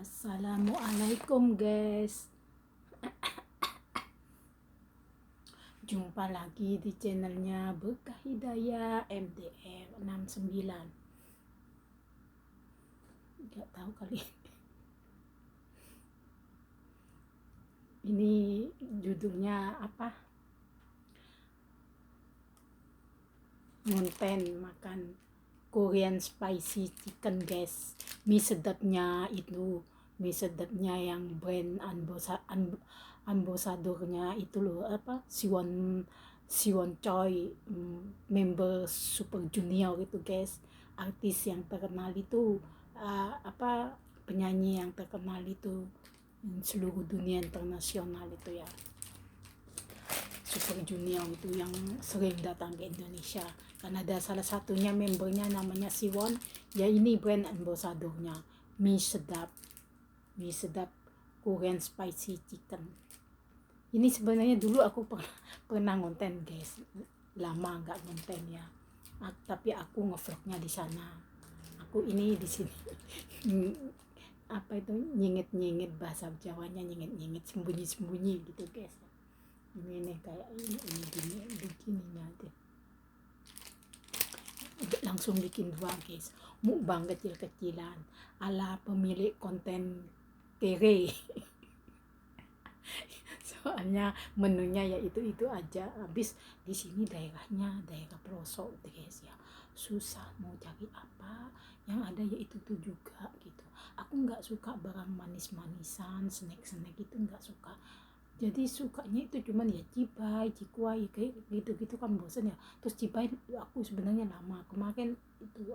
Assalamualaikum guys. Jumpa lagi di channelnya Berkah Hidayah MDR 69. Gak tahu kali. Ini judulnya apa? Ngonten makan Korean spicy chicken guys. Mie sedapnya yang brand ambasadornya itu loh, apa, Siwon Choi, member Super Junior itu guys, artis yang terkenal itu, penyanyi yang terkenal itu seluruh dunia internasional itu ya, Super Junior itu yang sering datang ke Indonesia. Karena ada salah satunya membernya namanya Siwon, ya ini brand ambasadornya mie sedap Korean spicy chicken. Ini sebenarnya dulu aku pernah ngonten guys, lama nggak ngonten ya, tapi aku ngevlognya di sana. Aku ini di sini apa itu, nyingit bahasa Jawanya, nyingit sembunyi gitu guys. Ini nih kayak ini begininya deh. Langsung bikin dua guys, mukbang kecil-kecilan ala pemilik konten kere. Soalnya menunya ya itu aja. Habis di sini daerah pelosok guys ya, susah mau cari apa, yang ada ya itu tuh juga gitu. Aku nggak suka barang manis-manisan, snack itu nggak suka. Jadi sukanya itu cuman ya cibai, cikuai kayak gitu kan bosan ya. Terus cibai aku sebenarnya lama kemarin itu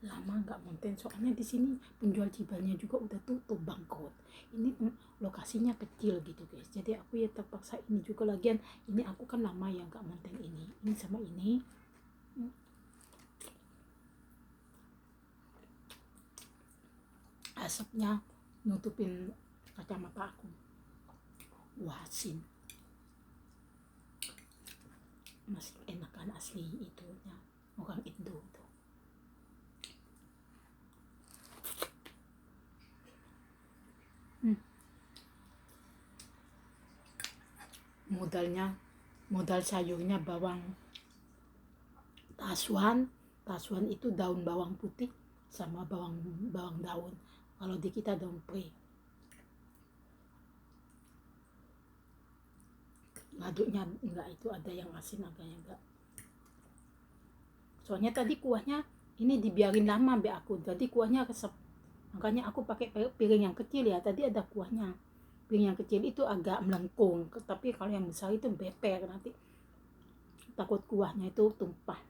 lama nggak konten, soalnya di sini penjual cibainya juga udah tutup, bangkrut. Ini lokasinya kecil gitu guys, jadi aku ya terpaksa ini juga. Lagian ini aku kan lama ya nggak konten ini sama ini. Asapnya nutupin kacamata aku. Wasin masih enakan asli itunya orang Indo itu. Modal sayurnya bawang tasuan itu daun bawang putih sama bawang daun. Kalau di kita daun pre. Ngaduknya enggak, itu ada yang asin, ada yang enggak. Soalnya tadi kuahnya ini dibiarin lama be aku, jadi kuahnya resep. Makanya aku pakai piring yang kecil ya. Tadi ada kuahnya. Piring yang kecil itu agak melengkung, tapi kalau yang besar itu beper, nanti takut kuahnya itu tumpah.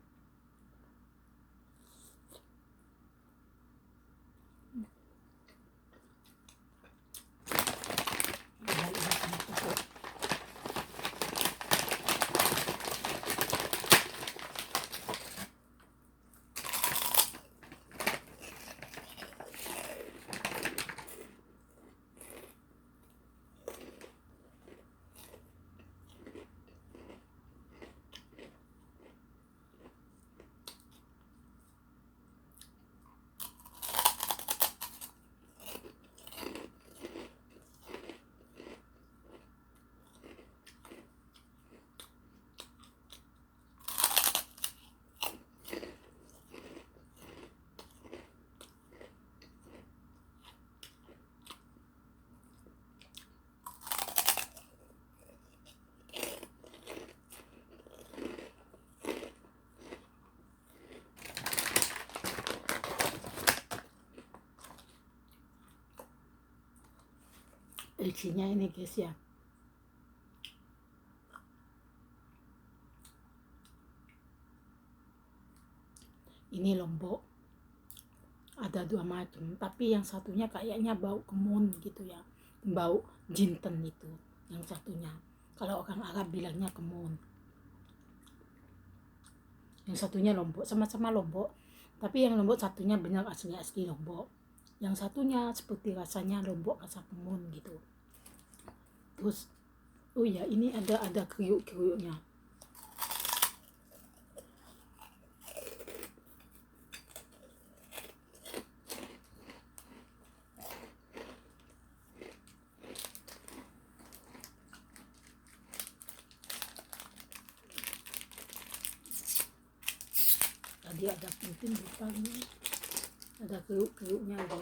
Isinya ini guys ya, ini lombok, ada dua macam, tapi yang satunya kayaknya bau kemun gitu ya, bau jinten itu yang satunya. Kalau orang Arab bilangnya kemun. Yang satunya lombok, sama-sama lombok, tapi yang lombok satunya benar asli lombok, yang satunya seperti rasanya lombok rasa kemun gitu. Terus oh ya, ini ada kriuk-kriuknya. dia ada penting bukan, ada keruk-keruknya gitu.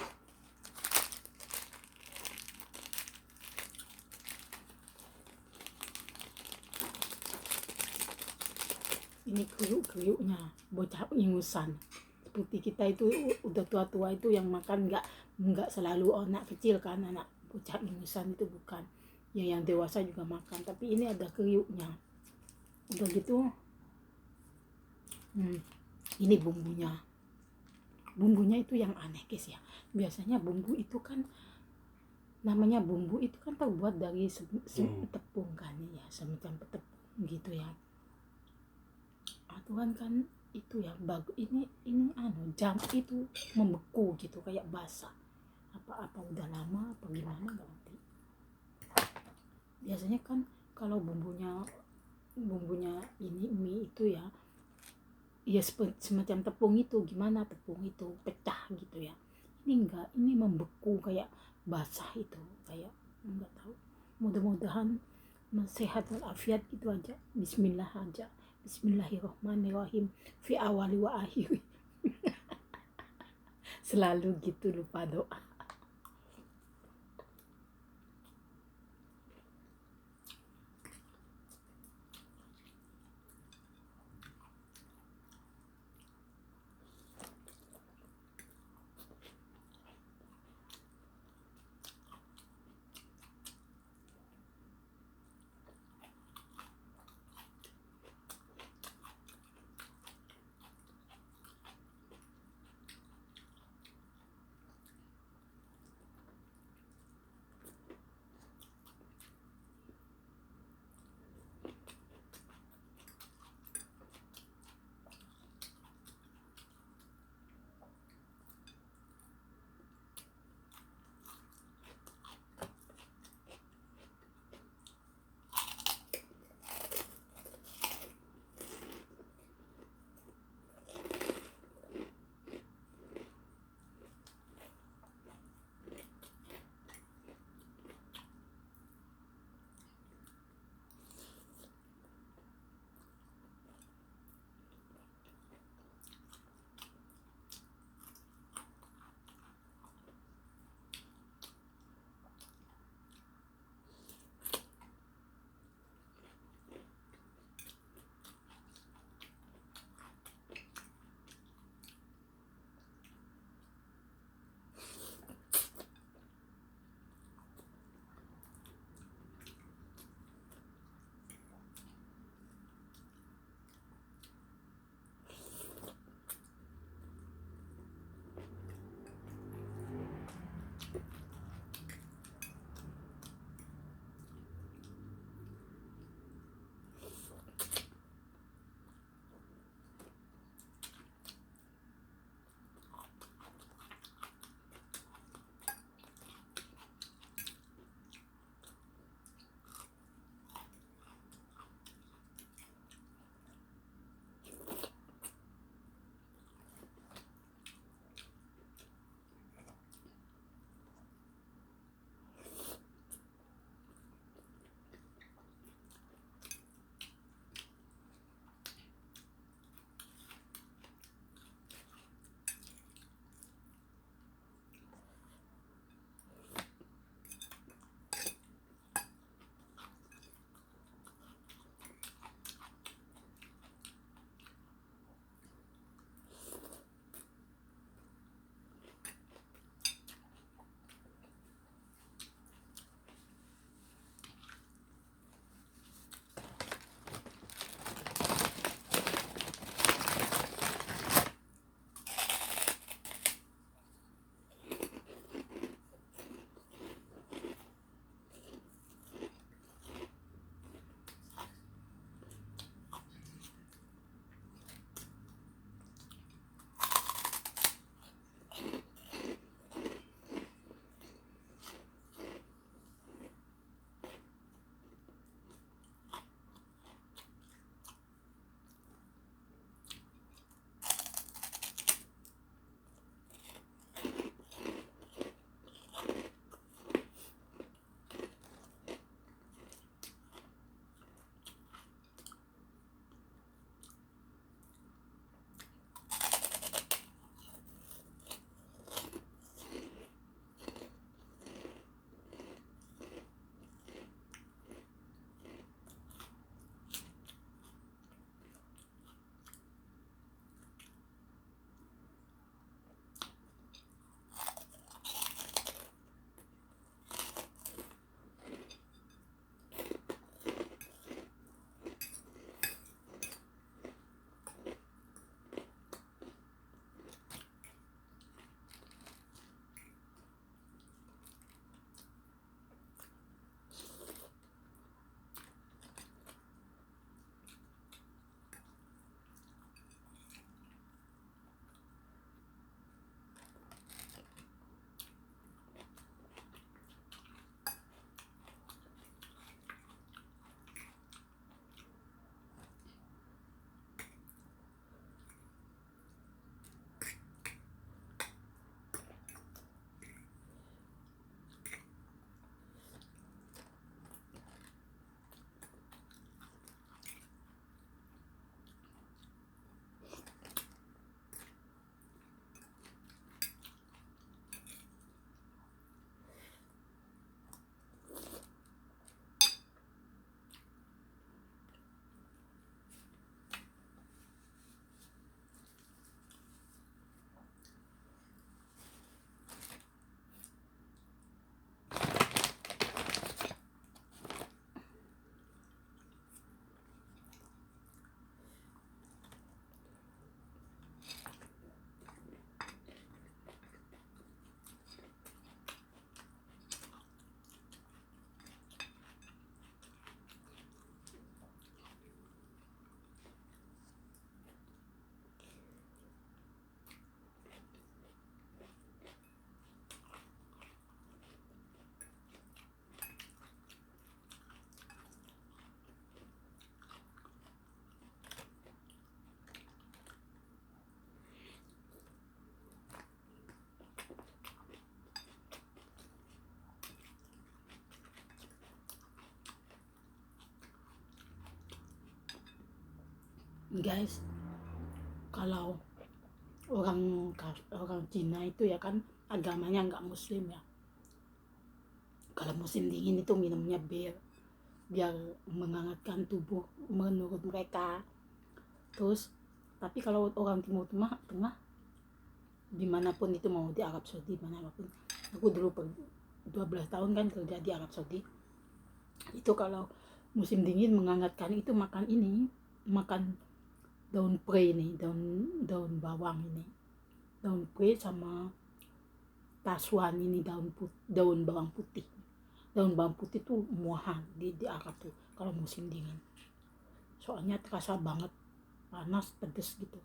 Ini kriuk-kriuknya bocah ingusan seperti kita itu udah tua-tua itu yang makan nggak selalu anak kecil kan, anak bocah ingusan itu bukan ya, yang dewasa juga makan, tapi ini ada kriuknya udah gitu. Ini bumbunya itu yang aneh guys ya. Biasanya bumbu itu kan namanya bumbu itu kan terbuat dari tepung kan ya, semacam tepung gitu ya. Aturan kan itu ya bagus, ini jam itu membeku gitu kayak basah, apa udah lama apa gimana nggak ngerti. Biasanya kan kalau bumbunya ini mie itu ya semacam tepung itu, gimana tepung itu pecah gitu ya, ini enggak, ini membeku kayak basah itu, kayak enggak tahu. Mudah-mudahan sehat walafiat gitu aja. Bismillah aja. Bismillahirrahmanirrahim fi awali wa akhiri. Selalu gitu, lupa doa. guys, kalau orang Cina itu ya kan agamanya nggak muslim ya. Kalau musim dingin itu minumnya bir biar menghangatkan tubuh menurut mereka. Terus tapi kalau orang Timur Tengah dimanapun itu, mau di Arab Saudi manapun, aku dulu 12 tahun kan kerja di Arab Saudi, itu kalau musim dingin menghangatkan itu makan daun pre ini, daun bawang ini, daun pre sama taswan ini, daun bawang putih. Daun bawang putih tuh muahan di Arab tuh kalau musim dingin, soalnya terasa banget panas pedes gitu.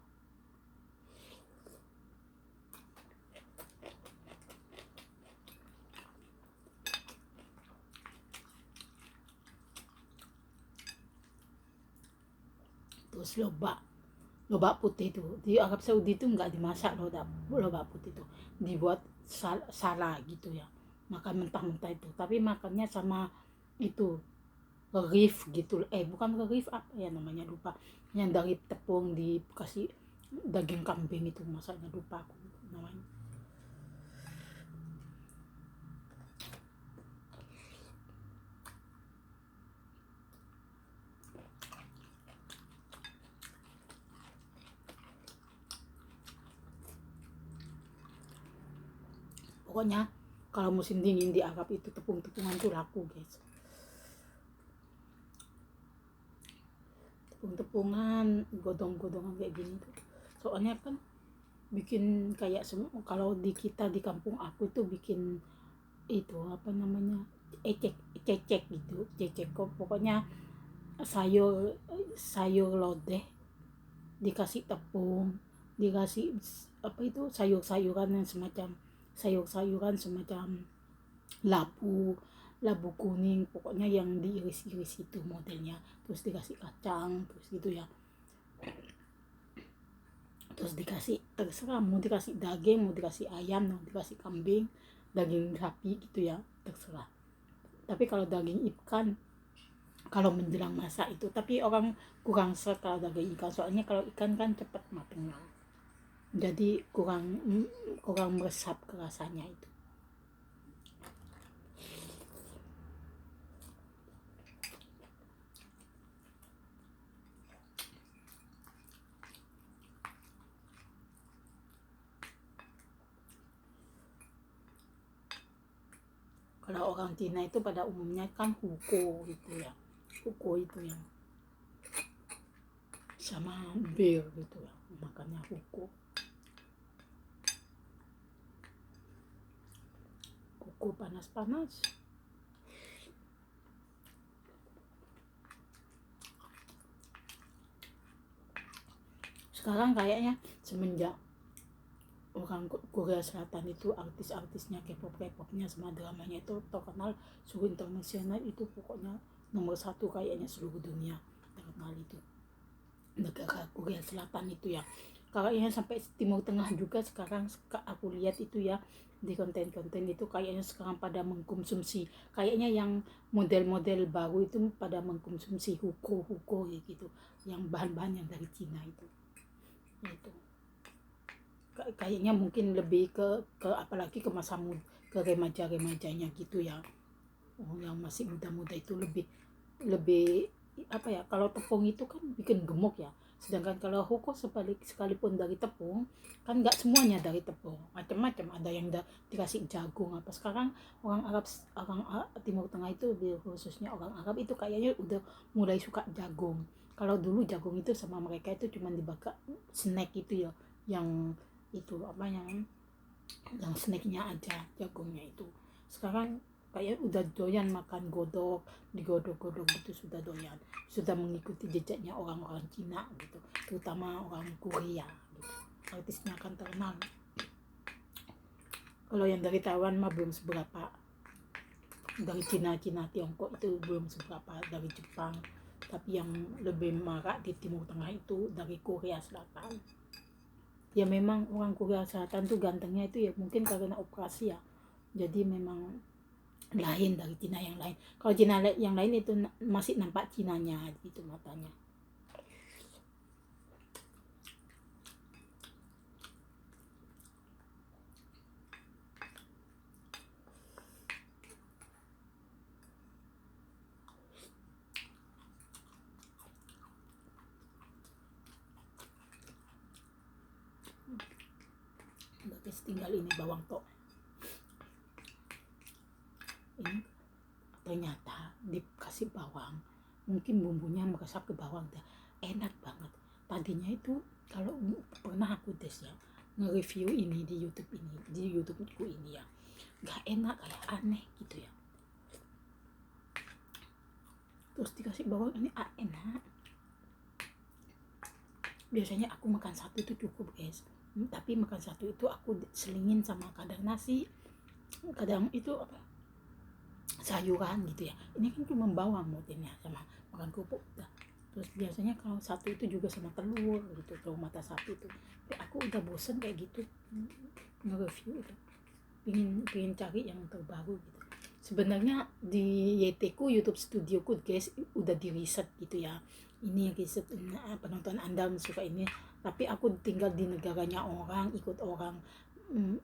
Terus lobak putih itu di Arab Saudi itu nggak dimasak. Lobak putih itu dibuat salah gitu ya, makan mentah-mentah itu, tapi makannya sama itu rif gitu, bukan rif, apa ya namanya, lupa, yang dari tepung dikasih daging kambing itu, masaknya lupa aku namanya. Pokoknya kalau musim dingin di Arab itu tepung-tepungan tuh laku guys. Tepung-tepungan, godong-godongan kayak gini tuh, soalnya kan bikin kayak kalau di kita di kampung aku tuh bikin itu apa namanya, cecek gitu, cecek kok pokoknya, sayur sayur lodeh dikasih tepung, dikasih apa itu, sayur-sayuran yang semacam sayur-sayuran semacam labu labu kuning, pokoknya yang diiris-iris itu modelnya, terus dikasih kacang terus gitu ya, terus dikasih, terserah mau dikasih daging, mau dikasih ayam, mau dikasih kambing, daging sapi gitu ya, terserah. Tapi kalau daging ikan kalau menjelang masak itu, tapi orang kurang suka daging ikan, soalnya kalau ikan kan cepat matangnya, jadi kurang meresap ke rasanya itu. Kalau orang Cina itu pada umumnya kan huko gitu ya, huko itu yang sama bir gitu ya, makannya huko panas-panas. Sekarang kayaknya semenjak orang Korea Selatan itu, artis-artisnya, K-popnya sama dramanya itu terkenal suhu internasional, itu pokoknya nomor satu kayaknya seluruh dunia terkenal itu negara Korea Selatan itu ya. Kayaknya sampai Timur Tengah juga sekarang aku lihat itu ya, di konten-konten itu kayaknya sekarang pada mengkonsumsi, kayaknya yang model-model baru itu pada mengkonsumsi huko gitu, yang bahan-bahan yang dari Cina itu. Kayaknya mungkin lebih ke apalagi ke masa muda, ke remaja-remajanya gitu ya. Yang masih muda-muda itu lebih lebih apa ya, kalau tepung itu kan bikin gemuk ya, sedangkan kalau huko sekalipun dari tepung kan nggak semuanya dari tepung, macam-macam, ada yang dikasih jagung apa. Sekarang orang Arab, Timur Tengah itu, khususnya orang Arab itu kayaknya udah mulai suka jagung. Kalau dulu jagung itu sama mereka itu cuma dibakar snack itu ya, yang itu apa, yang snacknya aja jagungnya itu. Sekarang kayak udah doyan makan godok, digodok-godok gitu, sudah doyan, sudah mengikuti jejaknya orang-orang Cina gitu, terutama orang Korea gitu. Artisnya akan terkenal. Kalau yang dari Taiwan mah belum seberapa, dari Cina, Tiongkok itu belum seberapa, dari Jepang. Tapi yang lebih marak di Timur Tengah itu dari Korea Selatan. Ya memang orang Korea Selatan tuh gantengnya itu ya mungkin karena operasi ya, jadi memang lain dari Cina yang lain. Kalau Cina yang lain itu masih nampak Cinanya gitu matanya. habis tinggal ini bawang tok ini. Ternyata dikasih bawang, mungkin bumbunya meresap ke bawang, enak banget. Tadinya itu kalau pernah aku tes ya, nge-review ini di YouTubeku ini ya, nggak enak, kayak aneh gitu ya. Terus dikasih bawang ini enak. Biasanya aku makan satu itu cukup guys, tapi makan satu itu aku selingin sama kadang nasi, kadang itu apa, sayuran gitu ya. Ini kan cuma bawang motifnya sama makan kerupuk udah. Terus biasanya kalau satu itu juga sama telur gitu, telur mata sapi itu. Tapi aku udah bosen kayak gitu nge-review itu, pingin cari yang terbaru gitu. Sebenarnya di YT ku, YouTube Studio ku guys, udah di riset gitu ya. Ini riset, penonton Anda suka ini, tapi aku tinggal di negaranya orang,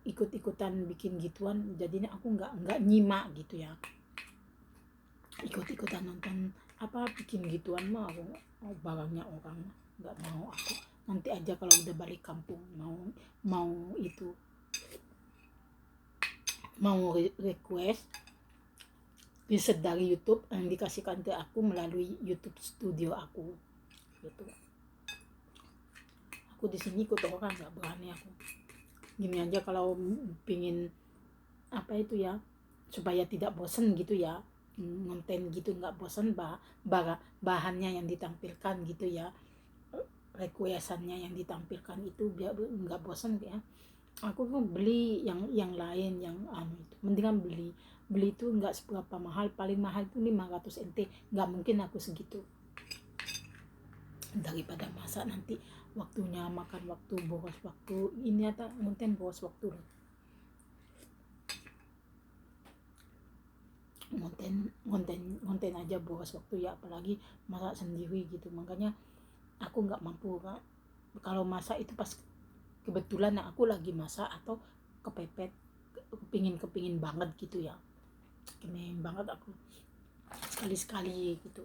ikut-ikutan bikin gituan, jadinya aku nggak nyimak gitu ya, ikut-ikutan nonton apa bikin gituan mah aku barangnya orang, nggak mau aku. Nanti aja kalau udah balik kampung mau itu mau request riset dari YouTube yang dikasihkan ke aku melalui YouTube Studio aku gitu. Aku di sini ikut orang, nggak berani aku. Gini aja kalau pingin apa itu ya, supaya tidak bosen gitu ya, konten gitu nggak bosen, bahannya yang ditampilkan gitu ya, requestannya yang ditampilkan itu biar nggak bosen ya. Aku tuh beli yang lain yang itu, mendingan beli itu nggak seberapa mahal, paling mahal itu 500 NT, nggak mungkin aku segitu, daripada masa nanti waktunya makan waktu, boros waktu ini atau konten boros waktu loh. konten aja boros waktu ya, apalagi masak sendiri gitu. Makanya aku nggak mampu kalau masak itu pas kebetulan aku lagi masak atau kepepet, kepingin banget gitu ya, kepingin banget aku sekali gitu.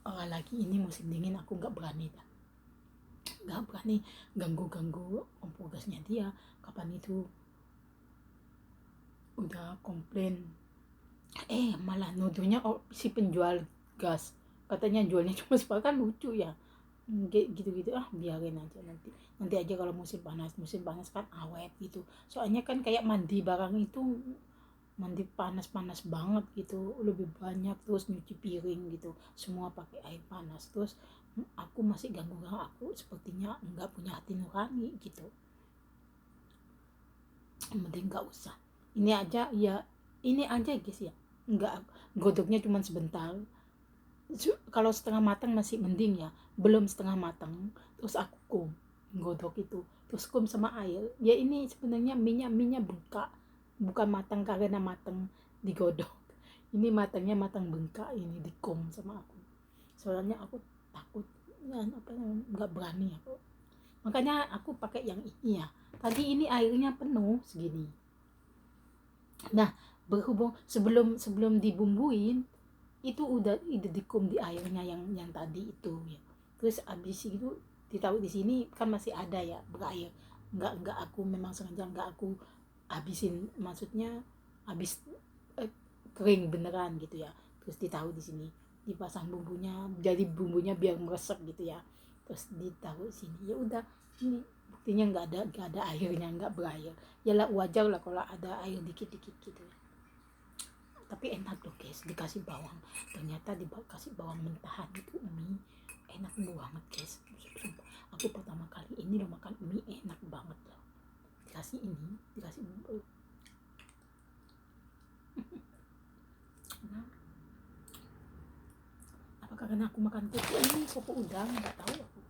Lagi ini musim dingin aku nggak berani ganggu komposnya dia. Kapan itu udah komplain, malah nuduhnya si penjual gas katanya jualnya cuma sepakan, lucu ya gitu biarin aja, nanti aja kalau musim panas kan awet gitu. Soalnya kan kayak mandi barang itu, mandi panas banget gitu, lebih banyak, terus nyuci piring gitu semua pakai air panas. Terus aku masih ganggu, aku sepertinya nggak punya hati nurani gitu, mending nggak usah. Ini aja guys ya, nggak, godoknya cuma sebentar. Kalau setengah matang masih mending ya, belum setengah matang terus aku godok itu, terus sama air ya. Ini sebenarnya minyak bengkak, bukan matang karena matang digodok, ini matangnya matang bengkak, ini sama aku. Soalnya aku takut ya, nggak berani aku, makanya aku pakai yang ini ya. Tadi ini airnya penuh segini. Nah, berhubung sebelum dibumbuin itu udah dikum di airnya yang tadi itu ya. Terus abis itu ditaruh di sini kan masih ada ya berair, nggak aku memang sengaja nggak aku habisin, maksudnya habis kering beneran gitu ya. Terus ditaruh di sini, dipasang bumbunya, jadi bumbunya biar meresap gitu ya. Terus ditaruh di sini, ya udah, ini buktinya nggak ada airnya, nggak berair ya lah, wajar lah kalau ada air dikit-dikit gitu ya. Tapi enak loh guys, dikasih bawang, ternyata dikasih bawang mentahan itu mie enak banget guys. Aku pertama kali ini loh makan mie enak banget loh, dikasih bumbu. Nah, apa karena aku makan kopi udang nggak tahu aku,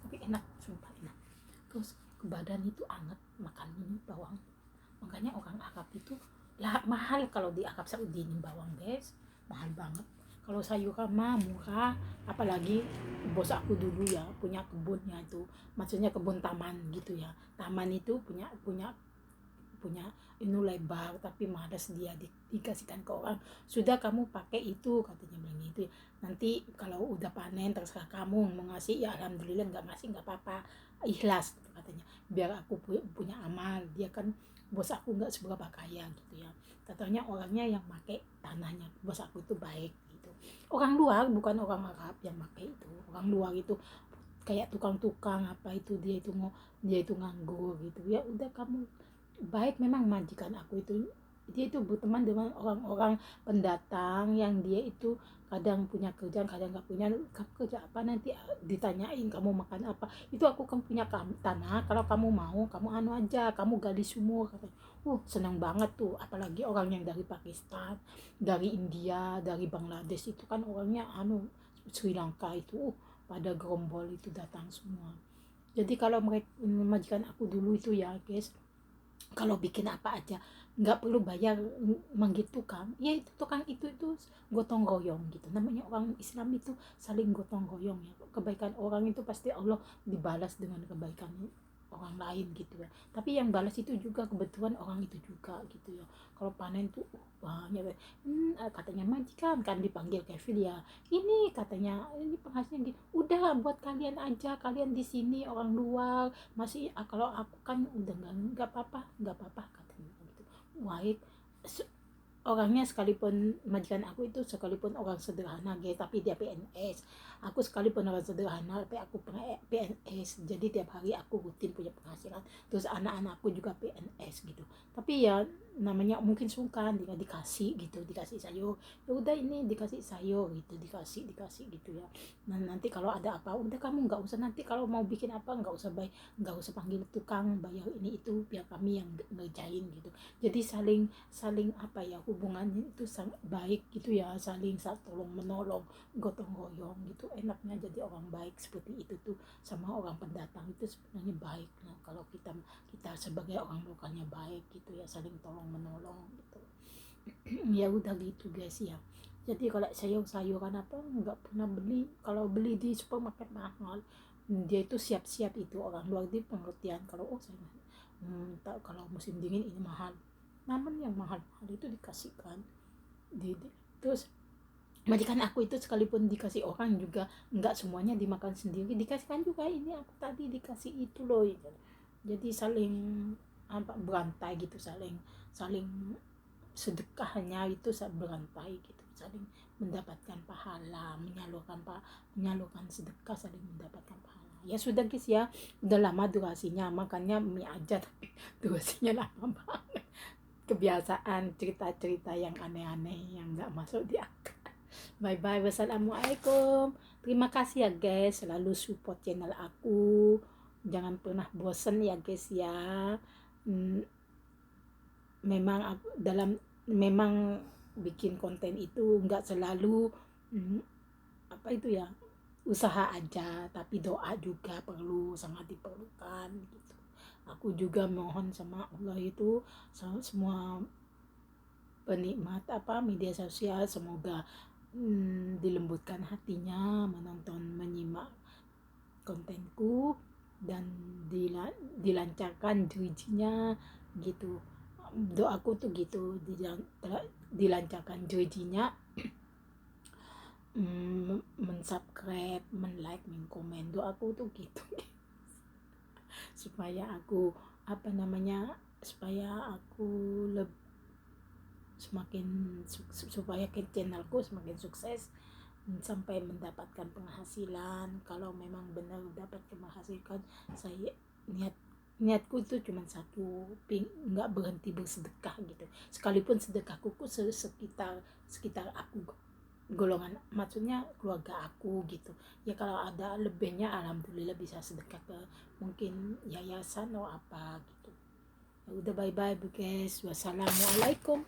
tapi enak, sumpah enak. Terus ke badan itu anget makan ini bawang. Makanya orang Arab itu lah mahal kalau di Arab Saudi ini bawang guys, mahal banget. Kalau sayuran mah murah, apalagi bos aku dulu ya punya kebunnya itu, maksudnya kebun taman gitu ya. Taman itu punya punya ini lebar tapi malas dia dikasihkan ke orang. Sudah kamu pakai itu, katanya bilang gitu. Nanti kalau udah panen terserah kamu mau ngasih ya alhamdulillah, nggak ngasih nggak apa-apa, ikhlas katanya, biar aku punya amal. Dia kan bos aku nggak seberapa kaya gitu ya, katanya orangnya yang pakai tanahnya bos aku itu baik gitu. Orang luar, bukan orang Arab yang pakai itu, orang luar itu kayak tukang-tukang apa itu, dia itu nganggur gitu ya. Udah kamu baik, memang majikan aku itu dia itu berteman dengan orang-orang pendatang yang dia itu kadang punya kerjaan kadang nggak punya. Kamu kerja apa, nanti ditanyain kamu makan apa, itu aku kan punya tanah, kalau kamu mau kamu anu aja, kamu gali sumur katanya. Senang banget tuh, apalagi orang yang dari Pakistan, dari India, dari Bangladesh, itu kan orangnya anu, Sri Lanka itu pada gerombol itu datang semua. Jadi kalau mereka majikan aku dulu itu ya guys, kalau bikin apa aja nggak perlu bayar manggil tukang, ya itu tukang itu gotong royong gitu. Namanya orang Islam itu saling gotong royong ya. Kebaikan orang itu pasti Allah dibalas dengan kebaikan orang lain gitu ya. Tapi yang balas itu juga kebetulan orang itu juga gitu ya. Kalau panen tuh banyak katanya majikan kan dipanggil Kevin ya, ini katanya ini penghasilan gitu, udah buat kalian aja, kalian di sini orang luar masih kalau aku kan udah nggak apa-apa katanya gitu. Baik, orangnya sekalipun majikan aku itu sekalipun orang sederhana guys, tapi dia PNS. Aku sekalipun orang sederhana tapi aku PNS, jadi tiap hari aku rutin punya penghasilan. Terus anak-anakku juga PNS gitu, tapi ya namanya mungkin sungkan dikasih gitu, dikasih sayur, ya udah ini dikasih sayur gitu, dikasih gitu ya. Nah nanti kalau ada apa udah kamu nggak usah, nanti kalau mau bikin apa nggak usah panggil tukang bayar ini itu, biar kami yang ngerjain gitu. Jadi saling apa ya, hubungannya itu sangat baik gitu ya, saling tolong menolong, gotong royong gitu. Enaknya jadi orang baik seperti itu tuh sama orang pendatang itu sebenarnya baik. Nah kalau kita sebagai orang lokalnya baik gitu ya, saling tolong menolong gitu. Ya udah gitu guys ya. Jadi kalau sayur-sayuran apa nggak pernah beli, kalau beli di supermarket mahal. Dia itu siap-siap itu orang luar di pengertian kalau saya kalau musim dingin ini mahal, namun yang mahal-mahal itu dikasihkan terus majikan aku itu sekalipun dikasih orang juga nggak semuanya dimakan sendiri, dikasihkan juga, ini aku tadi dikasih itu loh gitu. Jadi saling apa berantai gitu, saling sedekahnya itu berantai gitu, saling mendapatkan pahala, menyalurkan sedekah, saling mendapatkan pahala. Ya sudah guys ya, udah lama durasinya, makannya mie aja tapi durasinya lama banget. Kebiasaan cerita-cerita yang aneh-aneh yang nggak masuk di akal. Bye bye, wassalamualaikum. Terima kasih ya guys, selalu support channel aku, jangan pernah bosen ya guys ya. Memang bikin konten itu nggak selalu apa itu ya, usaha aja, tapi doa juga perlu, sangat diperlukan gitu. Aku juga mohon sama Allah itu semua penikmat apa media sosial semoga dilembutkan hatinya menonton menyimak kontenku, dan dilancarkan rezekinya gitu. Doaku tuh gitu, dilancarkan rezekinya, mensubscribe, menlike, menkomen, doaku tuh gitu. Supaya aku apa namanya, supaya aku semakin supaya channelku semakin sukses sampai mendapatkan penghasilan. Kalau memang benar dapat penghasilan, saya niatku itu cuma satu, nggak berhenti bersedekah gitu. Sekalipun sedekahku sekitar aku, golongan maksudnya keluarga aku gitu ya, kalau ada lebihnya alhamdulillah bisa sedekah ke mungkin yayasan atau apa gitu. Ya udah, bye bye guys, wassalamualaikum.